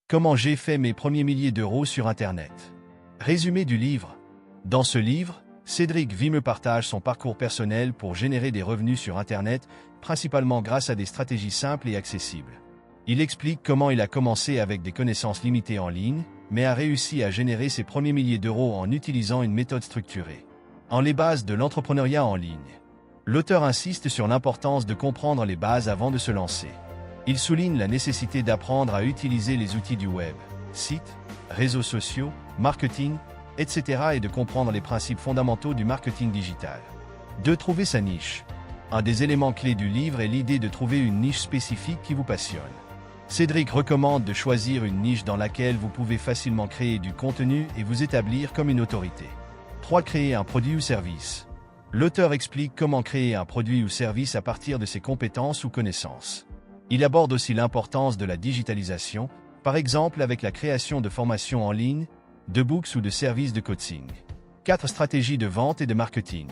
Comment j'ai fait mes premiers milliers d'euros sur Internet. Résumé du livre. Dans ce livre, Cédric Vimeux partage son parcours personnel pour générer des revenus sur Internet, principalement grâce à des stratégies simples et accessibles. Il explique comment il a commencé avec des connaissances limitées en ligne, mais a réussi à générer ses premiers milliers d'euros en utilisant une méthode structurée. En les bases de l'entrepreneuriat en ligne. L'auteur insiste sur l'importance de comprendre les bases avant de se lancer. Il souligne la nécessité d'apprendre à utiliser les outils du web, sites, réseaux sociaux, marketing, etc. et de comprendre les principes fondamentaux du marketing digital. 2. Trouver sa niche. Un des éléments clés du livre est l'idée de trouver une niche spécifique qui vous passionne. Cédric recommande de choisir une niche dans laquelle vous pouvez facilement créer du contenu et vous établir comme une autorité. 3. Créer un produit ou service. L'auteur explique comment créer un produit ou service à partir de ses compétences ou connaissances. Il aborde aussi l'importance de la digitalisation, par exemple avec la création de formations en ligne, de books ou de services de coaching. 4. Stratégies de vente et de marketing.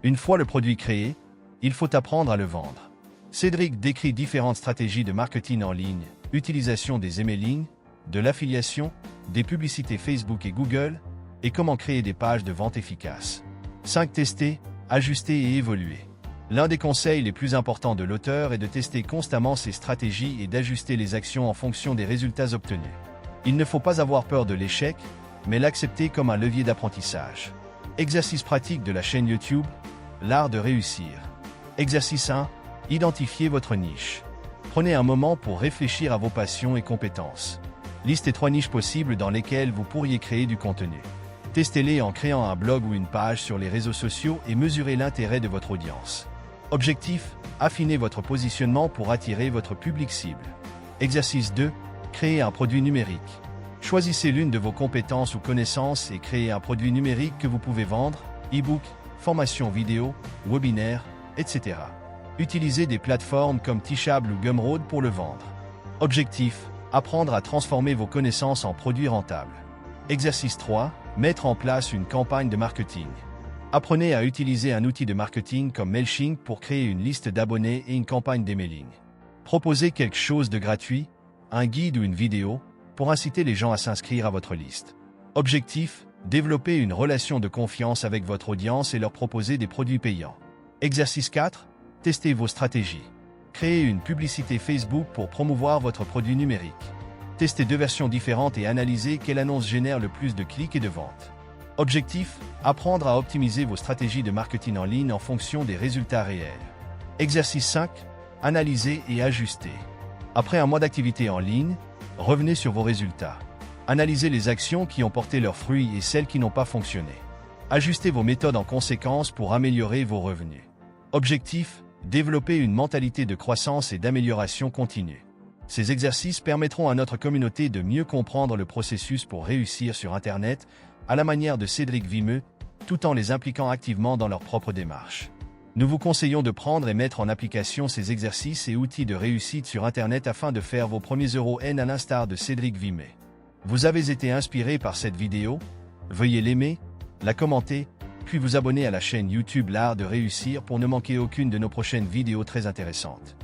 Une fois le produit créé, il faut apprendre à le vendre. Cédric décrit différentes stratégies de marketing en ligne, utilisation des emailing, de l'affiliation, des publicités Facebook et Google, et comment créer des pages de vente efficaces. 5. Tester, ajuster et évoluer. L'un des conseils les plus importants de l'auteur est de tester constamment ses stratégies et d'ajuster les actions en fonction des résultats obtenus. Il ne faut pas avoir peur de l'échec, mais l'accepter comme un levier d'apprentissage. Exercice pratique de la chaîne YouTube, l'art de réussir. Exercice 1. Identifiez votre niche. Prenez un moment pour réfléchir à vos passions et compétences. Listez 3 niches possibles dans lesquelles vous pourriez créer du contenu. Testez-les en créant un blog ou une page sur les réseaux sociaux et mesurez l'intérêt de votre audience. Objectif, affinez votre positionnement pour attirer votre public cible. Exercice 2. Créez un produit numérique. Choisissez l'une de vos compétences ou connaissances et créez un produit numérique que vous pouvez vendre, e-book, formation vidéo, webinaire, etc. Utilisez des plateformes comme Teachable ou Gumroad pour le vendre. Objectif, apprendre à transformer vos connaissances en produits rentables. Exercice 3. Mettre en place une campagne de marketing. Apprenez à utiliser un outil de marketing comme Mailchimp pour créer une liste d'abonnés et une campagne d'emailing. Proposez quelque chose de gratuit, un guide ou une vidéo, pour inciter les gens à s'inscrire à votre liste. Objectif, développer une relation de confiance avec votre audience et leur proposer des produits payants. Exercice 4. Testez vos stratégies. Créez une publicité Facebook pour promouvoir votre produit numérique. Testez 2 versions différentes et analysez quelle annonce génère le plus de clics et de ventes. Objectif, apprendre à optimiser vos stratégies de marketing en ligne en fonction des résultats réels. Exercice 5. Analyser et ajuster. Après un mois d'activité en ligne, revenez sur vos résultats. Analysez les actions qui ont porté leurs fruits et celles qui n'ont pas fonctionné. Ajustez vos méthodes en conséquence pour améliorer vos revenus. Objectif, développer une mentalité de croissance et d'amélioration continue. Ces exercices permettront à notre communauté de mieux comprendre le processus pour réussir sur Internet, à la manière de Cédric Vimeux, tout en les impliquant activement dans leur propre démarche. Nous vous conseillons de prendre et mettre en application ces exercices et outils de réussite sur Internet afin de faire vos premiers euros à l'instar de Cédric Vimeux. Vous avez été inspiré par cette vidéo? Veuillez l'aimer, la commenter, puis vous abonner à la chaîne YouTube L'Art de Réussir pour ne manquer aucune de nos prochaines vidéos très intéressantes.